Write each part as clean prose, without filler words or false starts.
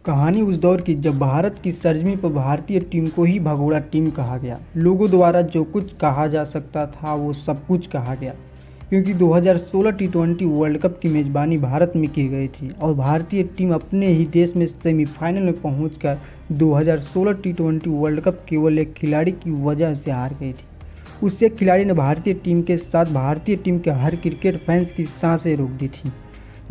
कहानी उस दौर की जब भारत की सरजमी पर भारतीय टीम को ही भगोड़ा टीम कहा गया। लोगों द्वारा जो कुछ कहा जा सकता था वो सब कुछ कहा गया, क्योंकि 2016 टी20 वर्ल्ड कप की मेज़बानी भारत में की गई थी और भारतीय टीम अपने ही देश में सेमीफाइनल में पहुंचकर 2016 टी20 वर्ल्ड कप केवल एक खिलाड़ी की वजह से हार गई थी। उस एक खिलाड़ी ने भारतीय टीम के साथ भारतीय टीम के हर क्रिकेट फैंस की सांसें रोक दी थी।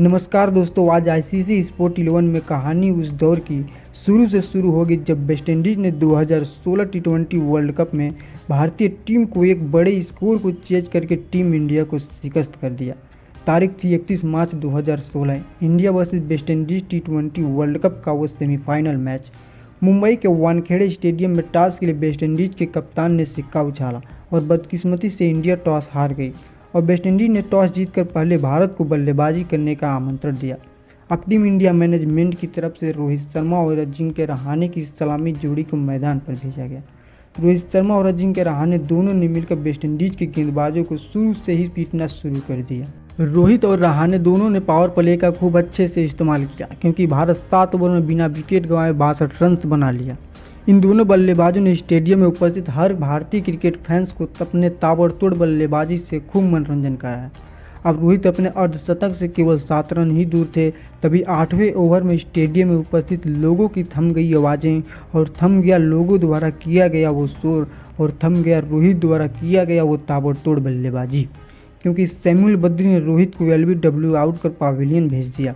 नमस्कार दोस्तों, आज आईसीसी स्पोर्ट 11 में कहानी उस दौर की शुरू से शुरू होगी जब वेस्टइंडीज़ ने 2016 टी20 वर्ल्ड कप में भारतीय टीम को एक बड़े स्कोर को चेज करके टीम इंडिया को शिकस्त कर दिया। तारीख थी 31 मार्च 2016। इंडिया वर्सेस वेस्टइंडीज़ टी20 वर्ल्ड कप का वो सेमीफाइनल मैच मुंबई के वानखेड़े स्टेडियम में टॉस के लिए वेस्टइंडीज़ के कप्तान ने सिक्का उछाला और बदकिस्मती से इंडिया टॉस हार गई और वेस्टइंडीज़ ने टॉस जीतकर पहले भारत को बल्लेबाजी करने का आमंत्रण दिया। अब टीम इंडिया मैनेजमेंट की तरफ से रोहित शर्मा और अजिंक्य रहाणे की सलामी जोड़ी को मैदान पर भेजा गया। रोहित शर्मा और अजिंक्य रहाणे दोनों ने मिलकर वेस्टइंडीज़ के गेंदबाजों को शुरू से ही पीटना शुरू कर दिया। रोहित और रहाणे दोनों ने पावर प्ले का खूब अच्छे से इस्तेमाल किया, क्योंकि भारत 7 ओवर में बिना विकेट गंवाए 62 रन बना लिया। इन दोनों बल्लेबाजों ने स्टेडियम में उपस्थित हर भारतीय क्रिकेट फैंस को अपने ताबड़तोड़ बल्लेबाजी से खूब मनोरंजन कराया। अब रोहित अपने अर्धशतक से केवल 7 रन ही दूर थे, तभी 8वें ओवर में स्टेडियम में उपस्थित लोगों की थम गई आवाज़ें और थम गया लोगों द्वारा किया गया वो शोर और थम गया रोहित द्वारा किया गया वो ताबड़तोड़ बल्लेबाजी, क्योंकि सैमुअल बद्री ने रोहित को एलबीडब्ल्यू आउट कर पवेलियन भेज दिया।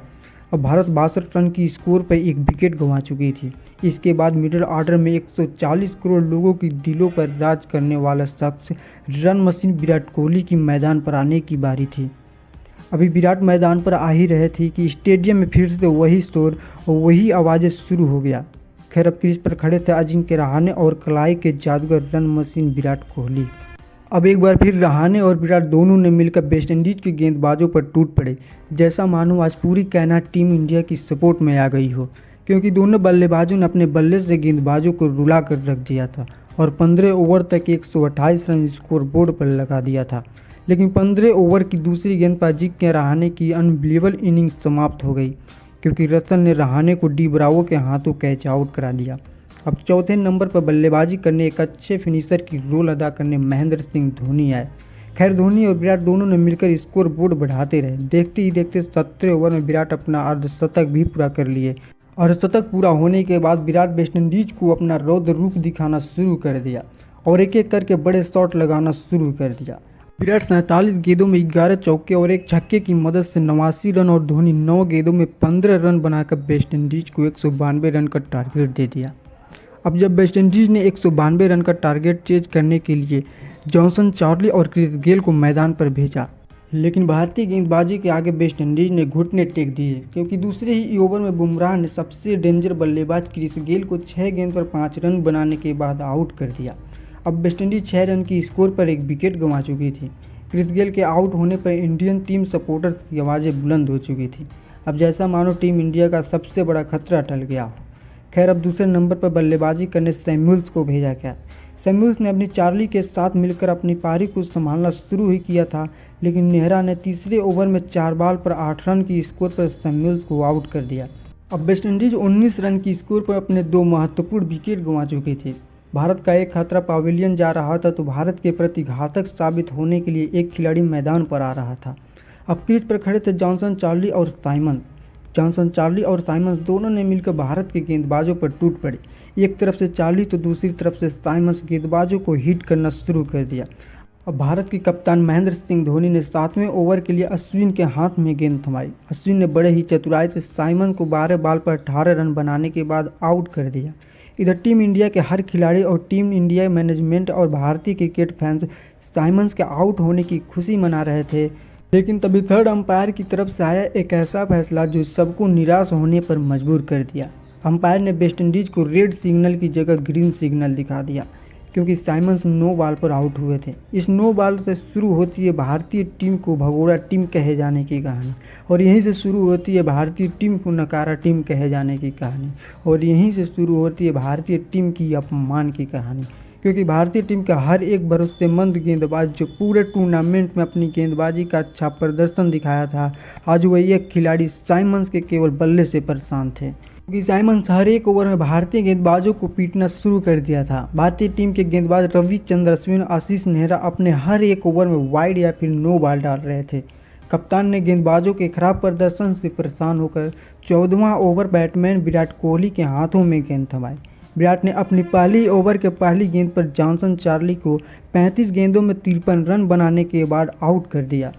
अब भारत 62 रन की स्कोर पर एक विकेट गंवा चुकी थी। इसके बाद मिडिल ऑर्डर में 140 करोड़ लोगों की दिलों पर राज करने वाला शख्स रन मशीन विराट कोहली की मैदान पर आने की बारी थी। अभी विराट मैदान पर आ ही रहे थे कि स्टेडियम में फिर से वही शोर और वही आवाज़ें शुरू हो गया। खैर, अब क्रीज पर खड़े थे अजिंक्य रहाणे और कलाई के जादूगर रन मशीन विराट कोहली। अब एक बार फिर रहाणे और विराट दोनों ने मिलकर वेस्टइंडीज़ के गेंदबाजों पर टूट पड़े, जैसा मानो आज पूरी कायनात टीम इंडिया की सपोर्ट में आ गई हो, क्योंकि दोनों बल्लेबाजों ने अपने बल्ले से गेंदबाजों को रुला कर रख दिया था और 15 ओवर तक 128 रन स्कोर बोर्ड पर लगा दिया था। लेकिन 15 ओवर की दूसरी गेंद पर अजिंक्य रहाणे की अनबिलीवेबल इनिंग्स समाप्त हो गई, क्योंकि रसल ने रहाणे को डी ब्रावो के हाथों कैच आउट करा दिया। अब चौथे नंबर पर बल्लेबाजी करने एक अच्छे फिनिशर की रोल अदा करने महेंद्र सिंह धोनी आए। खैर, धोनी और विराट दोनों ने मिलकर स्कोर बोर्ड बढ़ाते रहे। देखते ही देखते 17 ओवर में विराट अपना अर्धशतक भी पूरा कर लिए। अर्धशतक पूरा होने के बाद विराट वेस्टइंडीज़ को अपना रौद्र रूप दिखाना शुरू कर दिया और एक एक करके बड़े शॉट लगाना शुरू कर दिया। विराट 47 गेंदों में 11 चौके और एक छक्के की मदद से 89 रन और धोनी 9 गेंदों में 15 रन बनाकर वेस्टइंडीज़ को 192 रन का टारगेट दे दिया। अब जब वेस्टइंडीज़ ने 192 रन का टारगेट चेज करने के लिए जॉनसन, चार्ली और क्रिस गेल को मैदान पर भेजा, लेकिन भारतीय गेंदबाजी के आगे वेस्टइंडीज़ ने घुटने टेक दिए, क्योंकि दूसरे ही ओवर में बुमराह ने सबसे डेंजर बल्लेबाज क्रिस गेल को 6 गेंद पर 5 रन बनाने के बाद आउट कर दिया। अब वेस्टइंडीज़ 6 रन की स्कोर पर एक विकेट गंवा चुकी थी। क्रिस गेल के आउट होने पर इंडियन टीम सपोर्टर्स की आवाज़ें बुलंद हो चुकी थी। अब जैसा मानो टीम इंडिया का सबसे बड़ा खतरा टल गया हो। खैर, अब दूसरे नंबर पर बल्लेबाजी करने सैमुअल्स को भेजा गया। सैमुअल्स ने अपनी चार्ली के साथ मिलकर अपनी पारी को संभालना शुरू ही किया था, लेकिन नेहरा ने तीसरे ओवर में 4 बॉल पर 8 रन की स्कोर पर सैमुअल्स को आउट कर दिया। अब वेस्टइंडीज़ 19 रन की स्कोर पर अपने 2 महत्वपूर्ण विकेट गंवा चुकी थी। भारत का एक खतरा पवेलियन जा रहा था, तो भारत के प्रति घातक साबित होने के लिए एक खिलाड़ी मैदान पर आ रहा था। अब क्रीज पर खड़े थे जॉनसन, चार्ली और साइमन। जॉनसन, चार्ली और साइमन्स दोनों ने मिलकर भारत के गेंदबाजों पर टूट पड़े। एक तरफ से चार्ली तो दूसरी तरफ से साइमन्स गेंदबाजों को हिट करना शुरू कर दिया। अब भारत के कप्तान महेंद्र सिंह धोनी ने 7वें ओवर के लिए अश्विन के हाथ में गेंद थमाई। अश्विन ने बड़े ही चतुराई से साइमन को 12 बॉल पर 18 रन बनाने के बाद आउट कर दिया। इधर टीम इंडिया के हर खिलाड़ी और टीम इंडिया मैनेजमेंट और भारतीय क्रिकेट फैंस साइमन्स के आउट होने की खुशी मना रहे थे, लेकिन तभी थर्ड अंपायर की तरफ से आया एक ऐसा फैसला जो सबको निराश होने पर मजबूर कर दिया। अंपायर ने वेस्टइंडीज़ को रेड सिग्नल की जगह ग्रीन सिग्नल दिखा दिया, क्योंकि साइमन्स 9 बॉल पर आउट हुए थे। इस 9 बॉल से शुरू होती है भारतीय टीम को भगोड़ा टीम कहे जाने की कहानी, और यहीं से शुरू होती है भारतीय टीम को नकारा टीम कहे जाने की कहानी, और यहीं से शुरू होती है भारतीय टीम की अपमान की कहानी। क्योंकि भारतीय टीम का हर एक भरोसेमंद गेंदबाज जो पूरे टूर्नामेंट में अपनी गेंदबाजी का अच्छा प्रदर्शन दिखाया था, आज वही एक खिलाड़ी साइमन्स के केवल बल्ले से परेशान थे। क्योंकि साइमंस हर एक ओवर में भारतीय गेंदबाजों को पीटना शुरू कर दिया था। भारतीय टीम के गेंदबाज रविचंद्र अश्विन, आशीष नेहरा अपने हर एक ओवर में वाइड या फिर नो बॉल डाल रहे थे। कप्तान ने गेंदबाजों के खराब प्रदर्शन से परेशान होकर 14वां ओवर बैट्समैन विराट कोहली के हाथों में गेंद थमाई। विराट ने अपनी पहली ओवर के पहली गेंद पर जॉनसन चार्ली को 35 गेंदों में 53 रन बनाने के बाद आउट कर दिया।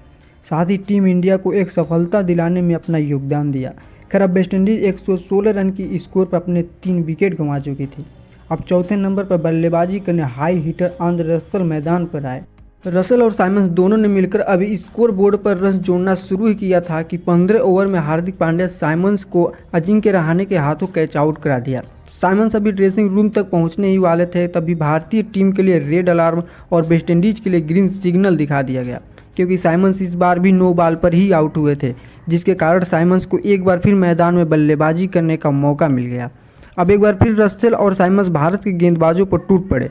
साथ ही टीम इंडिया को एक सफलता दिलाने में अपना योगदान दिया। खैर अब वेस्टइंडीज 116 रन की स्कोर पर अपने 3 विकेट गंवा चुकी थी। अब चौथे नंबर पर बल्लेबाजी करने हाई हिटर आंद्रे रसेल मैदान पर आए। रसेल और साइमंस दोनों ने मिलकर अभी स्कोर बोर्ड पर रन जोड़ना शुरू ही किया था कि 15 ओवर में हार्दिक पांड्या साइमंस को अजिंक्य रहाणे के हाथों कैच आउट करा दिया। साइमंस अभी ड्रेसिंग रूम तक पहुंचने ही वाले थे, तभी भारतीय टीम के लिए रेड अलार्म और वेस्टइंडीज के लिए ग्रीन सिग्नल दिखा दिया गया, क्योंकि साइमंस इस बार भी नो बॉल पर ही आउट हुए थे, जिसके कारण साइमंस को एक बार फिर मैदान में बल्लेबाजी करने का मौका मिल गया। अब एक बार फिर रसेल और साइमंस भारत के गेंदबाजों पर टूट पड़े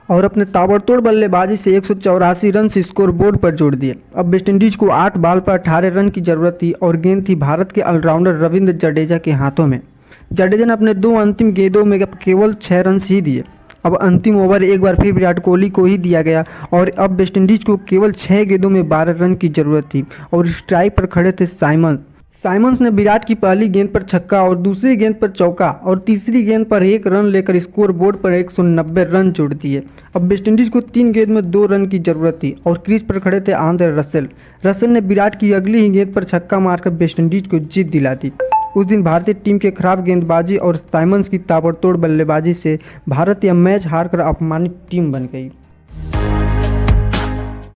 और अपने ताबड़तोड़ बल्लेबाजी से 184 रन से स्कोर बोर्ड पर जोड़ दिए। अब वेस्टइंडीज को 8 बॉल पर 18 रन की जरूरत थी और गेंद थी भारत के ऑलराउंडर रविंद्र जडेजा के हाथों में। जडेजा ने अपने 2 अंतिम गेंदों में केवल 6 रन ही दिए। अब अंतिम ओवर एक बार फिर विराट कोहली को ही दिया गया और अब वेस्टइंडीज को केवल 6 गेंदों में 12 रन की जरूरत थी और स्ट्राइक पर खड़े थे साइमंस ने विराट की पहली गेंद पर छक्का और दूसरी गेंद पर चौका और तीसरी गेंद पर 1 रन लेकर स्कोर बोर्ड पर 190 रन जोड़ दिए। अब वेस्टइंडीज को 3 गेंद में 2 रन की जरूरत थी और क्रीज पर खड़े थे आंद्रे रसेल ने विराट की अगली ही गेंद पर छक्का मारकर वेस्टइंडीज को जीत दिला दी। उस दिन भारतीय टीम के खराब गेंदबाजी और साइमंस की ताबड़तोड़ बल्लेबाजी से भारत यह मैच हारकर अपमानित टीम बन गई।